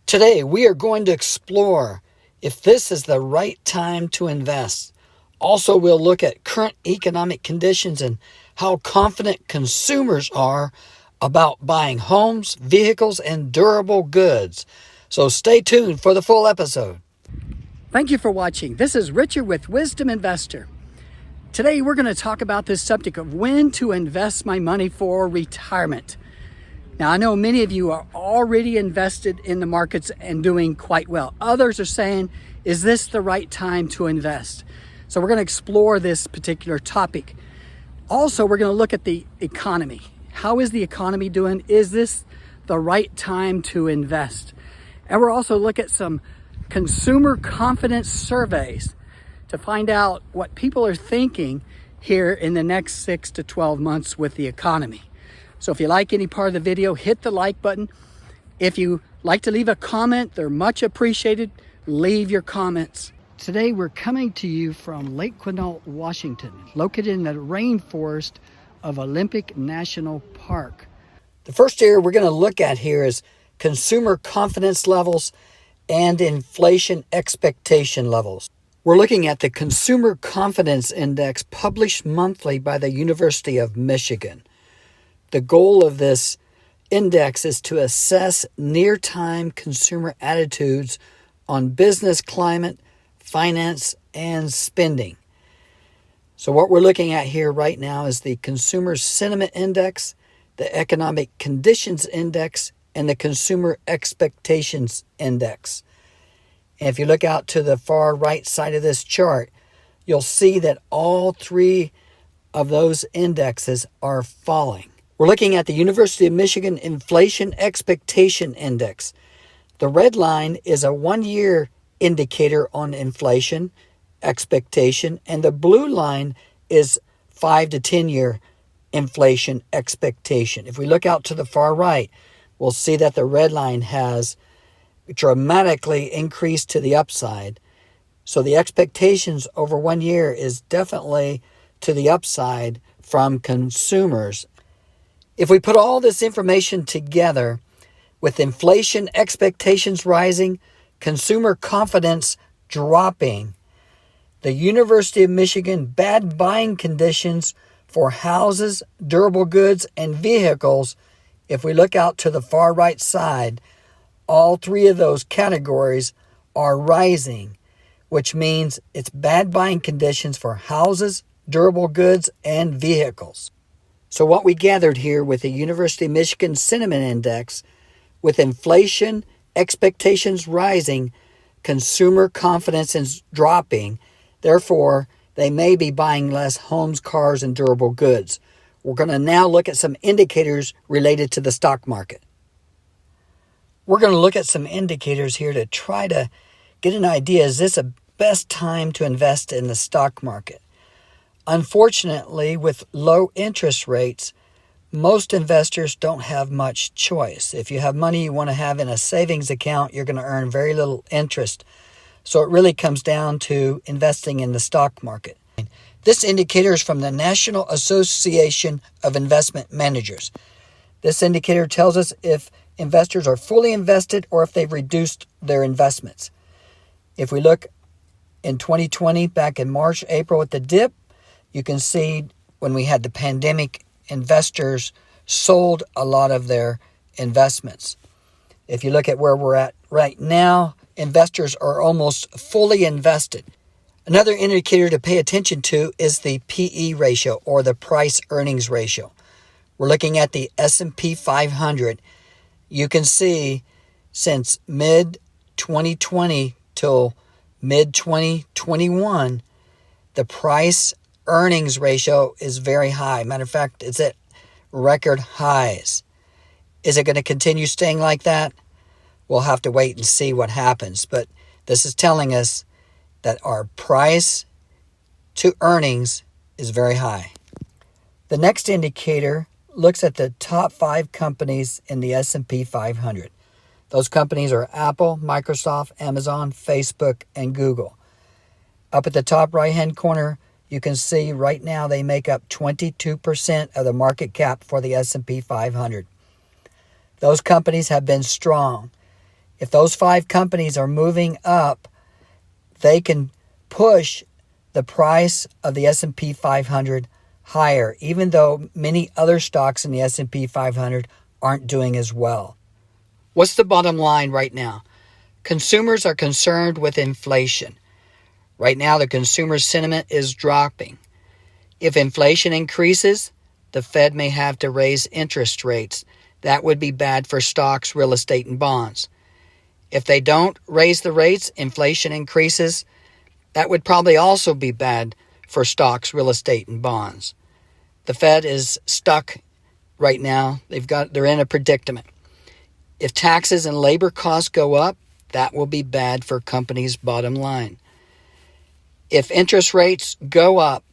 Today, we are going to explore if this is the right time to invest. Also, we'll look at current economic conditions and how confident consumers are about buying homes, vehicles, and durable goods. So stay tuned for the full episode. Thank you for watching. This is Richard with Wisdom Investor. Today, we're going to talk about this subject of when to invest my money for retirement. Now, I know many of you are already invested in the markets and doing quite well. Others are saying, is this the right time to invest? So we're going to explore this particular topic. Also, we're going to look at the economy. How is the economy doing? Is this the right time to invest? And we'll also look at some consumer confidence surveys to find out what people are thinking here in the next 6 to 12 months with the economy. So if you like any part of the video, hit the like button. If you like to leave a comment, they're much appreciated. Leave your comments. Today we're coming to you from Lake Quinault, Washington, located in the rainforest of Olympic National Park. The first area we're going to look at here is consumer confidence levels and inflation expectation levels. We're looking at the Consumer Confidence Index published monthly by the University of Michigan. The goal of this index is to assess near-time consumer attitudes on business climate, finance, and spending. So what we're looking at here right now is the Consumer Sentiment Index, the Economic Conditions Index, and the Consumer Expectations Index. And if you look out to the far right side of this chart, you'll see that all three of those indexes are falling. We're looking at the University of Michigan Inflation Expectation Index. The red line is a one-year indicator on inflation expectation, and the blue line is 5 to 10-year inflation expectation. If we look out to the far right, we'll see that the red line has dramatically increased to the upside. So the expectations over 1 year is definitely to the upside from consumers. If we put all this information together, with inflation expectations rising, consumer confidence dropping, the University of Michigan bad buying conditions for houses, durable goods, and vehicles, if we look out to the far right side, all three of those categories are rising, which means it's bad buying conditions for houses, durable goods, and vehicles. So what we gathered here with the University of Michigan Sentiment Index, with inflation expectations rising, consumer confidence is dropping. Therefore, they may be buying less homes, cars, and durable goods. We're going to now look at some indicators related to the stock market. We're going to look at some indicators here to try to get an idea, is this a best time to invest in the stock market? Unfortunately, with low interest rates, most investors don't have much choice. If you have money you want to have in a savings account, you're going to earn very little interest. So it really comes down to investing in the stock market. This indicator is from the National Association of Investment Managers. This indicator tells us if investors are fully invested or if they've reduced their investments. If we look in 2020, back in March, April at the dip, you can see when we had the pandemic, investors sold a lot of their investments. If you look at where we're at right now, investors are almost fully invested. Another indicator to pay attention to is the PE ratio, or the price earnings ratio. We're looking at the S&P 500. You can see since mid-2020 till mid-2021, the price earnings ratio is very high. Matter of fact, it's at record highs. Is it going to continue staying like that? We'll have to wait and see what happens. But this is telling us that our price to earnings is very high. The next indicator looks at the top 5 companies in the S&P 500. Those companies are Apple, Microsoft, Amazon, Facebook, and Google. Up at the top right-hand corner, you can see right now they make up 22% of the market cap for the S&P 500. Those companies have been strong. If those 5 companies are moving up, they can push the price of the S&P 500 higher, even though many other stocks in the S&P 500 aren't doing as well. What's the bottom line right now? Consumers are concerned with inflation. Right now, the consumer sentiment is dropping. If inflation increases, the Fed may have to raise interest rates. That would be bad for stocks, real estate, and bonds. If they don't raise the rates, inflation increases. That would probably also be bad for stocks, real estate, and bonds. The Fed is stuck right now. They're in a predicament. If taxes and labor costs go up, that will be bad for companies' bottom line. If interest rates go up,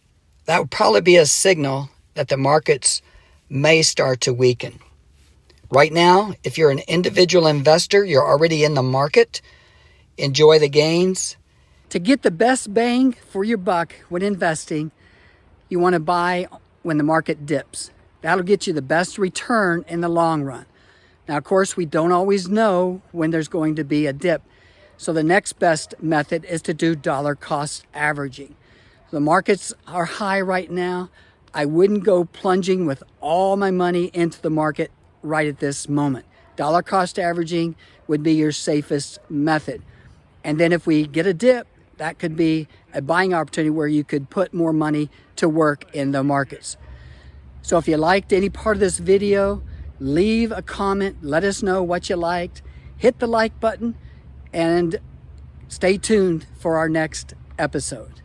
that would probably be a signal that the markets may start to weaken. Right now, if you're an individual investor, you're already in the market. Enjoy the gains. To get the best bang for your buck when investing, you want to buy when the market dips. That'll get you the best return in the long run. Now, of course, we don't always know when there's going to be a dip. So the next best method is to do dollar cost averaging. The markets are high right now. I wouldn't go plunging with all my money into the market right at this moment. Dollar cost averaging would be your safest method. And then if we get a dip, that could be a buying opportunity where you could put more money to work in the markets. So if you liked any part of this video, leave a comment, let us know what you liked, hit the like button, and stay tuned for our next episode.